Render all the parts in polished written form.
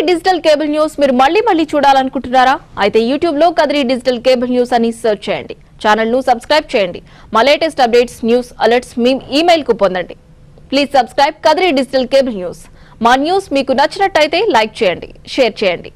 Digital cable news మీరు మళ్ళీ చూడాలనుకుంటున్నారా? అయితే యూట్యూబ్ లో కదిరి డిజిటల్ కేబుల్ న్యూస్ అని సెర్చ్ చేయండి. ఛానల్ ను సబ్స్క్రైబ్ చేయండి. మా లేటెస్ట్ అప్డేట్స్, న్యూస్ అలర్ట్స్ మీ ఈమెయిల్ కు పొందండి. Please subscribe Kadiri digital cable news. మా న్యూస్ మీకు నచ్చినట్టయితే లైక్ చేయండి, షేర్ చేయండి.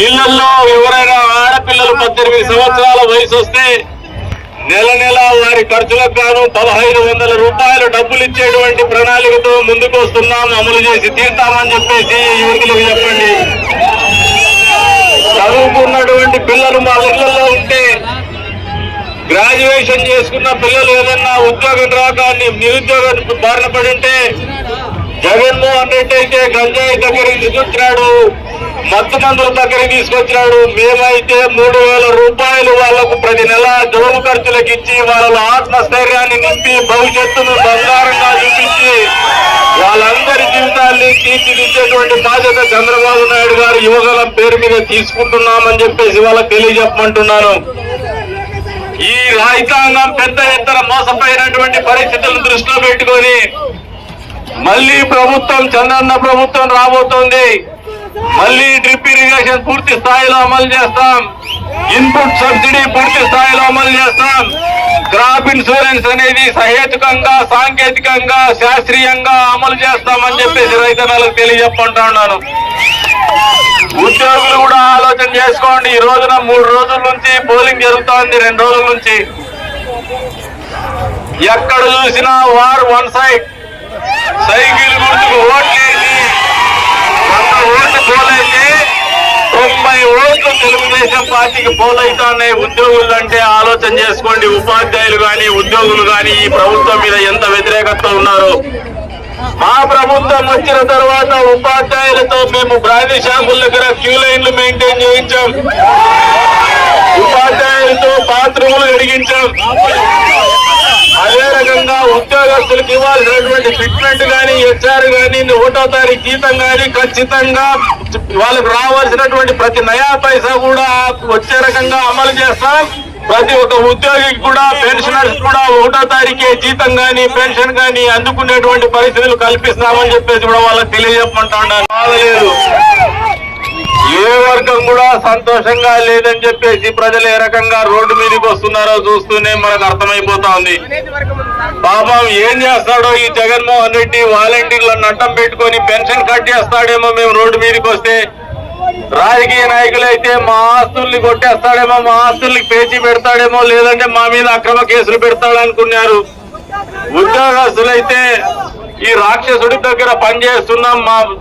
ఇళ్లలో ఎవరైనా ఆడపిల్లలు 18 సంవత్సరాల వయసు వస్తే నెల నెల వారి ఖర్చులకు గాను 1500 రూపాయలు డబ్బులు ఇచ్చేటువంటి ప్రణాళికతో ముందుకు వస్తున్నాం, అమలు చేసి తీర్తామని చెప్పేసి యువకులకు చెప్పండి. చదువుకున్నటువంటి పిల్లలు మా ఇళ్లలో ఉంటే, గ్రాడ్యుయేషన్ చేసుకున్న పిల్లలు ఏదన్నా ఉద్యోగం రాక నిరుద్యోగం బారిన పడి ఉంటే, జగన్మోహన్ రెడ్డి అయితే గంజాయి దగ్గరికి తీసుకొచ్చినాడు, మత్తు మందుల దగ్గరికి తీసుకొచ్చినాడు. మేమైతే 3000 రూపాయలు వాళ్లకు ప్రతి నెల జోము ఖర్చులకు ఇచ్చి వాళ్ళ ఆత్మస్థైర్యాన్ని నింపి భవిష్యత్తును బంగారంగా చూపించి వాళ్ళందరి జీవితాన్ని తీర్చిదిద్దేటువంటి బాధ్యత చంద్రబాబు నాయుడు గారు యువగలం పేరు మీద తీసుకుంటున్నామని చెప్పేసి వాళ్ళకి తెలియజెప్పమంటున్నాను. ఈ రైతాంగం పెద్ద ఎత్తున మోసపోయినటువంటి పరిస్థితులను దృష్టిలో పెట్టుకొని మళ్ళీ ప్రభుత్వం, చంద్రన్న ప్రభుత్వం రాబోతోంది. మళ్ళీ డ్రిప్ ఇరిగేషన్ పూర్తి స్థాయిలో అమలు చేస్తాం, ఇన్పుట్ సబ్సిడీ పూర్తి స్థాయిలో అమలు చేస్తాం, క్రాప్ ఇన్సూరెన్స్ అనేది సహేతుకంగా, సాంకేతికంగా, శాస్త్రీయంగా అమలు చేస్తామని చెప్పేసి రైతన్నలకు తెలియజెప్పంటా ఉన్నాను. ఉద్యోగులు కూడా ఆలోచన చేసుకోండి. ఈ రోజున 3 రోజుల నుంచి పోలింగ్ జరుగుతోంది, 2 రోజుల నుంచి. ఎక్కడ చూసినా వార్ వన్ సైడ్. సైకిల్ గుర్తుకు ఓట్లేసి 100 ఓట్లు పోలైతే 90 ఓట్లు తెలుగుదేశం పార్టీకి పోలైతున్నాయి. ఉద్యోగులు అంటే ఆలోచన చేసుకోండి. ఉపాధ్యాయులు గాని, ఉద్యోగులు గాని ఈ ప్రభుత్వం మీద ఎంత వ్యతిరేకత ఉన్నారు. మా ప్రభుత్వం వచ్చిన తర్వాత ఉపాధ్యాయులతో మేము బ్రాందీ షాపుల దగ్గర క్యూ లైన్లు మెయింటైన్ చేయించాం, ఉపాధ్యాయులతో బాత్రూములు కడిగించాం. అదే రకంగా ఉద్యోగస్తులకు ఇవ్వాల్సినటువంటి ఫిట్మెంట్ గానీ, హెచ్ఆర్ గానీ, 1వ తారీఖు జీతం గానీ ఖచ్చితంగా వాళ్ళకు రావాల్సినటువంటి ప్రతి నయా పైసా కూడా వచ్చే రకంగా అమలు చేస్తాం. ప్రతి ఒక్క ఉద్యోగికి కూడా, పెన్షనర్స్ కూడా 1వ తారీఖే జీతం గానీ, పెన్షన్ గానీ అందుకునేటువంటి పరిస్థితులు కల్పిస్తామని చెప్పేసి కూడా వాళ్ళకి తెలియజెప్పమంటా ఉన్నాను. బాగలేదు, ఏ వర్గం కూడా సంతోషంగా లేదని చెప్పేసి ప్రజలు ఏ రకంగా రోడ్డు మీదకి వస్తున్నారో చూస్తూనే మనకు అర్థమైపోతా ఉంది. పాపం ఏం చేస్తాడో ఈ జగన్మోహన్ రెడ్డి, వాలంటీర్లను అడ్డం పెట్టుకొని పెన్షన్ కట్ చేస్తాడేమో మేము రోడ్డు మీదకి వస్తే. రాజకీయ నాయకులైతే మా ఆస్తుల్ని కొట్టేస్తాడేమో, మా ఆస్తుల్ని పేచి పెడతాడేమో, లేదంటే మా మీద అక్రమ కేసులు పెడతాడనుకున్నారు. ఉద్యోగస్తులైతే ఈ రాక్షసుడి దగ్గర పనిచేస్తున్నాం,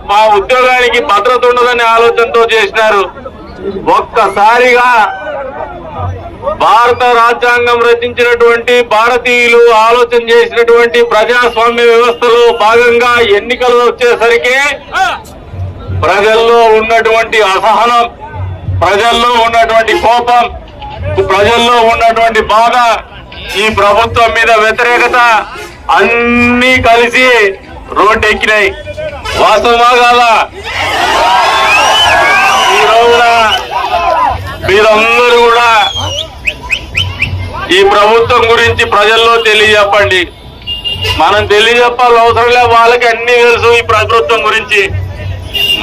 మా ఉద్యోగానికి భద్రత ఉండదనే ఆలోచనతో చేసినారు. ఒక్కసారిగా భారత రాజ్యాంగం రచించినటువంటి భారతీయులు ఆలోచన చేసినటువంటి ప్రజాస్వామ్య వ్యవస్థలో భాగంగా ఎన్నికలు వచ్చేసరికి ప్రజల్లో ఉన్నటువంటి అసహనం, ప్రజల్లో ఉన్నటువంటి కోపం, ప్రజల్లో ఉన్నటువంటి బాధ, ఈ ప్రభుత్వం మీద వ్యతిరేకత అన్నీ కలిసి రోడ్డు ఎక్కినాయి. వాస్తవమా కాదా? ఈ రోజున మీరందరూ కూడా ఈ ప్రభుత్వం గురించి ప్రజల్లో తెలియజెప్పండి. మనం తెలియజెప్పాల్సిన అవసరం లేదు, వాళ్ళకి అన్ని తెలుసు ఈ ప్రభుత్వం గురించి.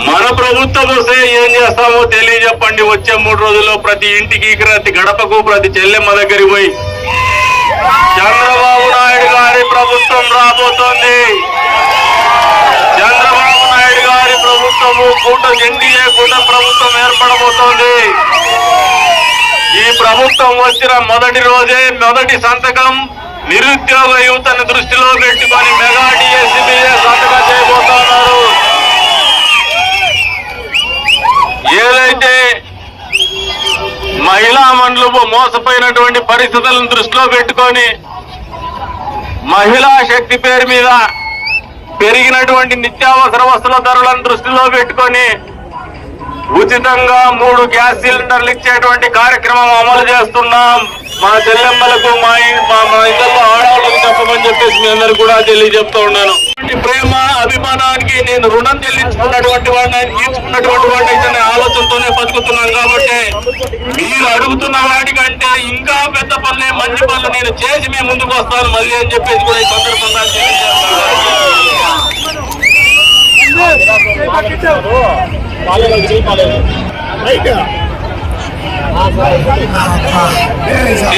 మన ప్రభుత్వం వస్తే ఏం చేస్తామో తెలియజెప్పండి. వచ్చే 3 రోజుల్లో ప్రతి ఇంటికి, ప్రతి గడపకు, ప్రతి చెల్లెమ్మ దగ్గరికి పోయి చంద్రబాబు నాయుడు గారి ప్రభుత్వం రాబోతోంది, చంద్రబాబు నాయుడు గారి ప్రభుత్వము ఎన్డీఏ కూటమి ప్రభుత్వం ఏర్పడబోతోంది. ఈ ప్రభుత్వం వచ్చిన మొదటి రోజే మొదటి సంతకం నిరుద్యోగ యువతను దృష్టిలో పెట్టుకొని మెగా డిఎస్సీ మీద సంతకం చేయబోతున్నారు. ఏదైతే మహిళా మండలు మోసపోయినటువంటి పరిస్థితులను దృష్టిలో పెట్టుకొని మహిళా శక్తి పేరు మీద పెరిగినటువంటి నిత్యావసర వస్తువుల ధరలను దృష్టిలో పెట్టుకొని ఉచితంగా 3 గ్యాస్ సిలిండర్లు ఇచ్చేటువంటి కార్యక్రమం అమలు చేస్తున్నాం. మా చెల్లెమ్మలకు, మా ఇళ్లలో ఆడవాళ్ళకు చెప్పమని చెప్పేసి మీ అందరూ కూడా తెలియజెప్తూ ఉన్నాను. ప్రేమ, అభిమానానికి నేను రుణం చెల్లించుకున్నటువంటి వాడిని, ఆయన తీర్చుకున్నటువంటి వాడిని అయితే ఆలోచనతోనే బతుకుతున్నాను. కాబట్టి మీరు మీరు అడుగుతున్న వాటికంటే ఇంకా పెద్ద పనులే మంచి పనులు నేను చేసి మేము ముందుకు వస్తాను మళ్ళీ అని చెప్పేసి కూడా ఈ సందర్భంగా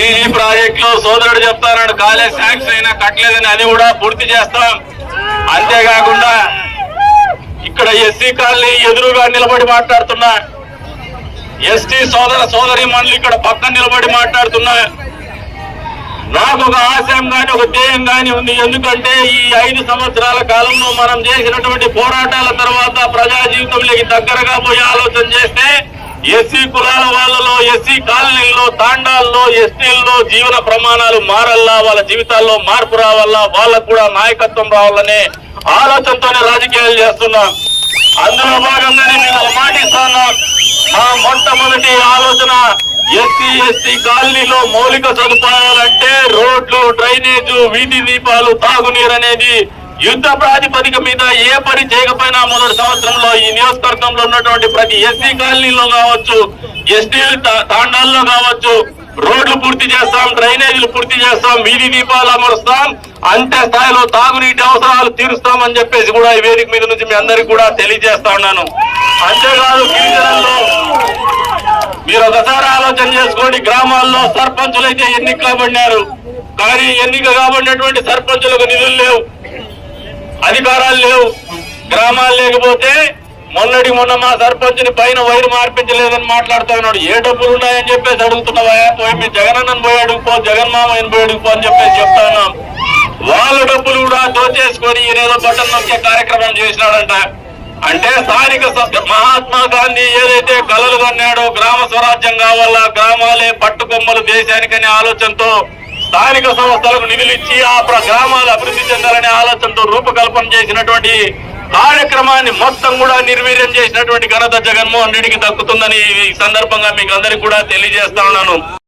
ఈ ప్రాజెక్ట్ లో సోదరుడు చెప్తాడు కాలేజ్ శాంక్షన్ అయినా కట్టలేదని అది కూడా పూర్తి చేస్తాం. అంతేకాకుండా ఇక్కడ ఎస్సీ కాలనీ ఎదురుగా నిలబడి మాట్లాడుతున్నా ఎస్టీ సోదరి మనులు ఇక్కడ పక్కన నిలబడి మాట్లాడుతున్నా నాకు ఒక ఆశయం గాని ఒక ధ్యేయం గాని ఉంది. ఎందుకంటే ఈ 5 సంవత్సరాల కాలంలో మనం చేసినటువంటి పోరాటాల తర్వాత ప్రజా జీవితంలోకి దగ్గరగా పోయి ఆలోచన చేస్తే ఎస్సీ కులాల వాళ్ళలో ఎస్సీ కాలనీల్లో తాండాల్లో ఎస్టీల్లో జీవన ప్రమాణాలు మారల్లా, వాళ్ళ జీవితాల్లో మార్పు రావాలా, వాళ్ళకు కూడా నాయకత్వం రావాలనే ఆలోచనతోనే రాజకీయాలు చేస్తున్నాం. అందులో భాగంగానే మేము మాటిస్తాను. మా మొట్టమొదటి ఆలోచన ఎస్సీ కాలనీలో మౌలిక సదుపాయాలంటే రోడ్లు, డ్రైనేజు, వీధి దీపాలు, తాగునీరు అనేది యుద్ధ ప్రాతిపదిక మీద ఏ పని చేయకపోయినా మొదటి సంవత్సరంలో ఈ నియోజకవర్గంలో ఉన్నటువంటి ప్రతి ఎస్సీ కాలనీలో కావచ్చు, ఎస్టీ తాండాల్లో కావచ్చు రోడ్లు పూర్తి చేస్తాం, డ్రైనేజీలు పూర్తి చేస్తాం, వీధి దీపాలు అమరుస్తాం, అంతే స్థాయిలో తాగునీటి అవసరాలు తీరుస్తామని చెప్పేసి కూడా ఈ వేదిక మీద నుంచి మీ అందరికి కూడా తెలియజేస్తా ఉన్నాను. అంతేకాదు గిరిజనుల్లో మీరు ఒకసారి ఆలోచన చేసుకోండి. గ్రామాల్లో సర్పంచులు అయితే ఎన్నిక కాబడినారు, కానీ ఎన్నిక కాబడినటువంటి సర్పంచులకు నిధులు లేవు, అధికారాలు లేవు. గ్రామాలు లేకపోతే మొన్న మా సర్పంచ్ని పైన వైరు మార్పించలేదని మాట్లాడుతూ ఉన్నాడు. ఏ డబ్బులు ఉన్నాయని చెప్పేసి అడుగుతున్నావా? పోయి మీ జగనన్నను పోయి అడుగుపో, జగన్మామయ్యని పోయి అడుగుపో అని చెప్పేసి చెప్తా ఉన్నాం. వాళ్ళ డబ్బులు కూడా దోచేసుకొని ఈయనేదో బటన్ నొక్కే కార్యక్రమం చేసినాడంట. అంటే స్థానిక మహాత్మా గాంధీ ఏదైతే కలలు కన్నాడో గ్రామ స్వరాజ్యం కావాలా, గ్రామాలే పట్టుకొమ్మలు దేశానికనే ఆలోచనతో స్థానిక సంస్థలకు నిధులు ఇచ్చి ఆ గ్రామాలు అభివృద్ధి చెందాలనే ఆలోచనతో రూపకల్పన చేసినటువంటి కార్యక్రమాన్ని మొత్తం కూడా నిర్వీర్యం చేసినటువంటి ఘనత జగన్మోహన్ రెడ్డికి దక్కుతుందని ఈ సందర్భంగా మీకు అందరికీ కూడా తెలియజేస్తా ఉన్నాను.